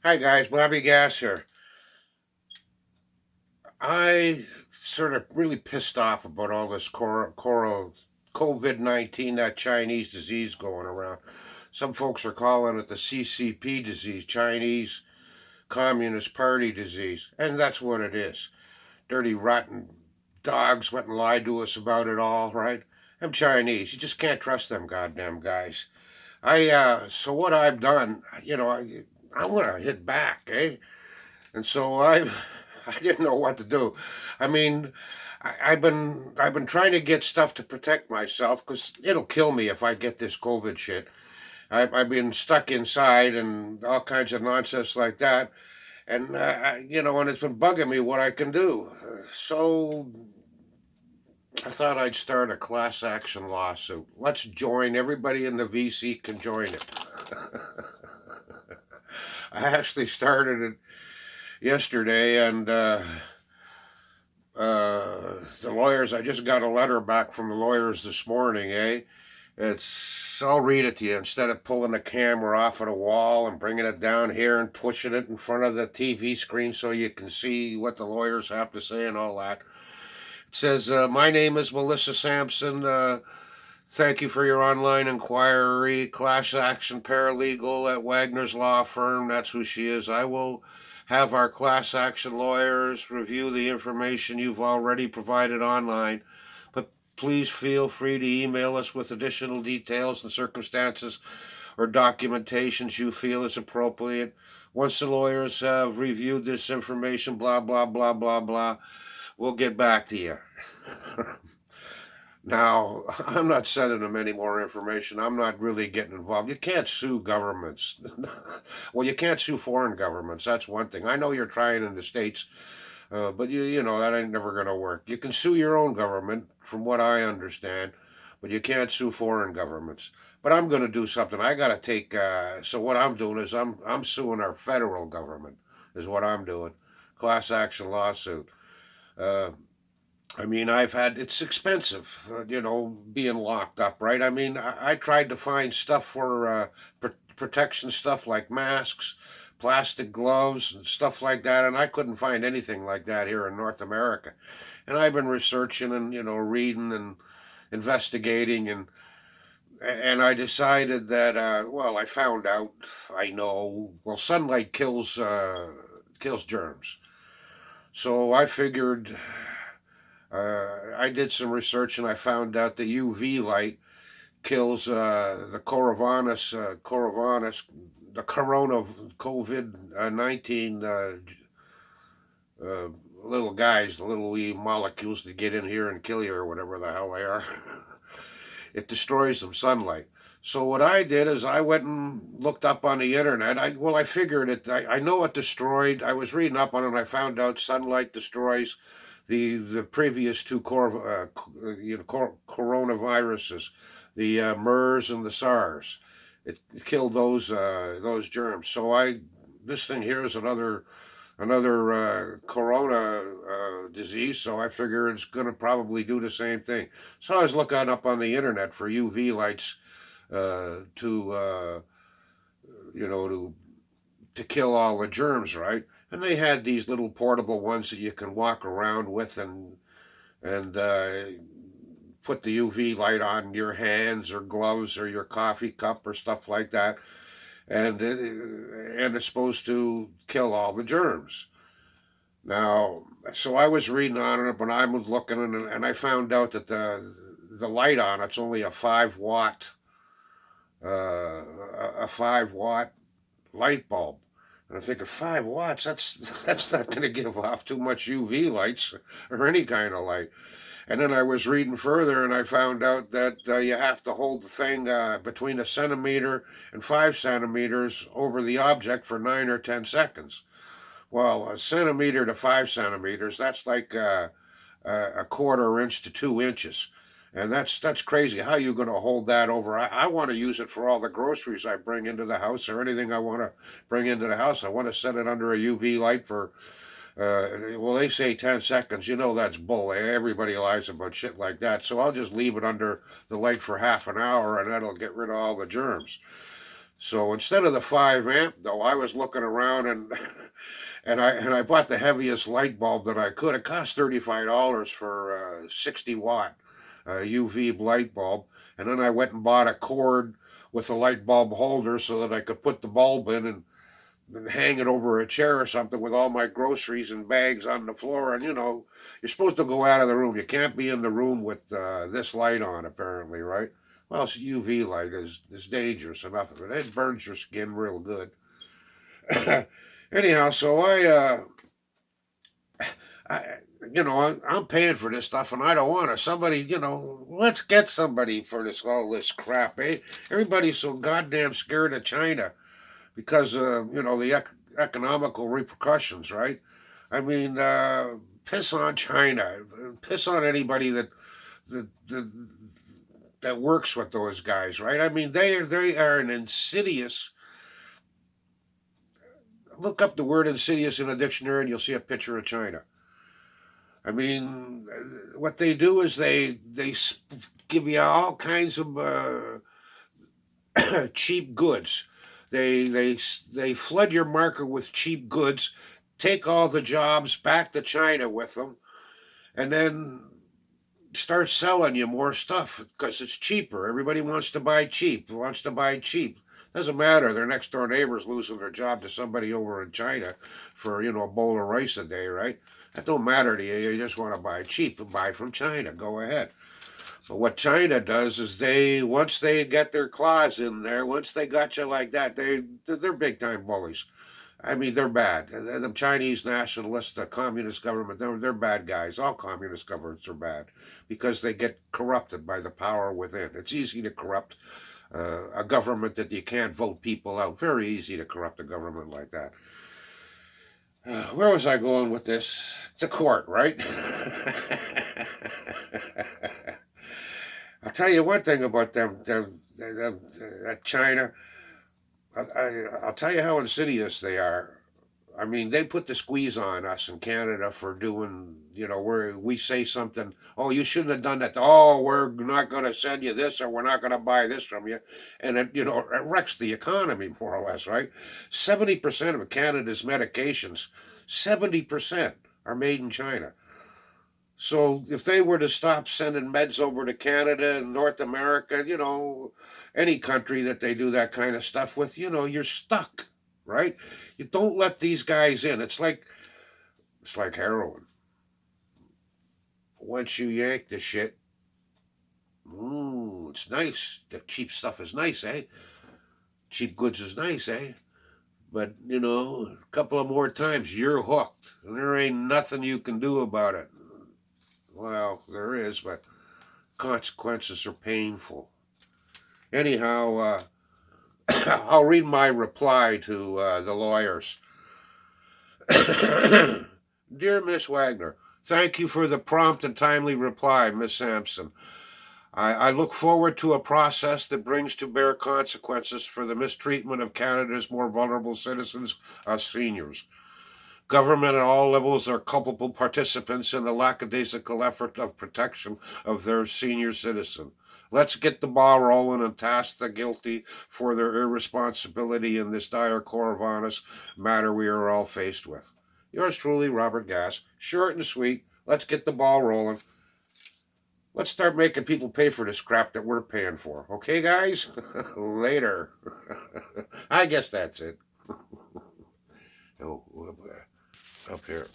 Hi guys, Bobby Gas here. I sort of really pissed off about all this COVID-19, that Chinese disease going around. Some folks are calling it the CCP disease, Chinese Communist Party disease, and that's what it is. Dirty, rotten dogs went and lied to us about it all, right? I'm Chinese. You just can't trust them goddamn guys. So what I've done, I want to hit back, eh? And so I didn't know what to do. I mean, I've been trying to get stuff to protect myself because it'll kill me if I get this COVID shit. I've been stuck inside and all kinds of nonsense like that, and and it's been bugging me what I can do. So I thought I'd start a class action lawsuit. Let's join. Everybody in the VC can join it. I actually started it yesterday, and the lawyers. I just got a letter back from the lawyers this morning. I'll read it to you instead of pulling the camera off of the wall and bringing it down here and pushing it in front of the TV screen so you can see what the lawyers have to say and all that. It says, "My name is Melissa Sampson. Thank you for your online inquiry. Class action paralegal at Wagner's law firm. That's who she is. I will have our class action lawyers review the information you've already provided online, but please feel free to email us with additional details and circumstances or documentations you feel is appropriate. Once the lawyers have reviewed this information, blah, blah, blah, blah, blah, we'll get back to you." Now, I'm not sending them any more information. I'm not really getting involved. You can't sue governments. Well, you can't sue foreign governments. That's one thing. I know you're trying in the States, but you know that ain't never going to work. You can sue your own government, from what I understand, but you can't sue foreign governments. But I'm going to do something. I got to take. So what I'm doing is I'm suing our federal government. Is what I'm doing. Class action lawsuit. Uh, I mean, it's expensive, being locked up, right? I mean, I tried to find stuff for protection stuff like masks, plastic gloves, and stuff like that, and I couldn't find anything like that here in North America. And I've been researching and, reading and investigating, and I decided that, well, I found out, I know, well, sunlight kills germs. So I figured I did some research and I found out the UV light kills the the corona COVID-19 uh, little guys, the little wee molecules that get in here and kill you or whatever the hell they are. It destroys them sunlight. So what I did is I went and looked up on the internet. I figured it. I know it destroyed. I was reading up on it. And I found out sunlight destroys the previous two coronaviruses, the MERS and the SARS. It killed those germs. So this thing here is another corona disease, so I figure it's going to probably do the same thing. So I was looking up on the internet for UV lights to to kill all the germs, right? And they had these little portable ones that you can walk around with and put the UV light on your hands or gloves or your coffee cup or stuff like that, and it's supposed to kill all the germs. Now, so I was reading on it, but I was looking and I found out that the light on it's only a 5 watt a 5 watt light bulb. And I think of 5 watts, that's not going to give off too much UV lights or any kind of light. And then I was reading further and I found out that you have to hold the thing between a centimeter and 5 centimeters over the object for 9 or 10 seconds. Well, a centimeter to 5 centimeters, that's like a quarter inch to 2 inches. And that's crazy. How are you going to hold that over? I want to use it for all the groceries I bring into the house or anything I want to bring into the house. I want to set it under a UV light for, well, they say 10 seconds. You know that's bull. Everybody lies about shit like that. So I'll just leave it under the light for half an hour and that'll get rid of all the germs. So instead of the 5 amp, though, I was looking around and and I bought the heaviest light bulb that I could. It cost $35 for a 60 watt UV light bulb, and then I went and bought a cord with a light bulb holder so that I could put the bulb in and hang it over a chair or something with all my groceries and bags on the floor. And you're supposed to go out of the room. You can't be in the room with this light on, apparently, right? Well, it's UV light is dangerous enough of it. It burns your skin real good. Anyhow, so I I'm paying for this stuff, and I don't want to. Somebody, let's get somebody for all this crap, eh? Everybody's so goddamn scared of China because the economical repercussions, right? I mean, piss on China, piss on anybody that that works with those guys, right? I mean, they are an insidious. Look up the word insidious in a dictionary, and you'll see a picture of China. I mean, what they do is they give you all kinds of cheap goods. They flood your market with cheap goods, take all the jobs back to China with them, and then start selling you more stuff because it's cheaper. Everybody wants to buy cheap. Wants to buy cheap. Doesn't matter. Their next door neighbor's losing their job to somebody over in China for a bowl of rice a day, right? That don't matter to you. You just want to buy cheap and buy from China. Go ahead. But what China does is they once they get their claws in there, once they got you like that, they're big time bullies. I mean, they're bad. The Chinese nationalists, the communist government, they're bad guys. All communist governments are bad because they get corrupted by the power within. It's easy to corrupt a government that you can't vote people out. Very easy to corrupt a government like that. Where was I going with this? To court, right? I'll tell you one thing about that China. I'll tell you how insidious they are. I mean, they put the squeeze on us in Canada for doing, where we say something, oh, you shouldn't have done that. Oh, we're not going to send you this or we're not going to buy this from you. And it wrecks the economy, more or less, right? 70% of Canada's medications, 70% are made in China. So if they were to stop sending meds over to Canada and North America, any country that they do that kind of stuff with, you're stuck, right? You don't let these guys in. It's like heroin. Once you yank the shit, ooh, it's nice. The cheap stuff is nice, eh? Cheap goods is nice, eh? But a couple of more times, you're hooked, and there ain't nothing you can do about it. Well, there is, but consequences are painful. Anyhow, I'll read my reply to the lawyers. Dear Miss Wagner, thank you for the prompt and timely reply, Miss Sampson. I look forward to a process that brings to bear consequences for the mistreatment of Canada's more vulnerable citizens, us seniors. Government at all levels are culpable participants in the lackadaisical effort of protection of their senior citizen. Let's get the ball rolling and task the guilty for their irresponsibility in this dire Corvallis matter we are all faced with. Yours truly, Robert Gass. Short and sweet. Let's get the ball rolling. Let's start making people pay for this crap that we're paying for. Okay, guys? Later. I guess that's it. Oh, up here.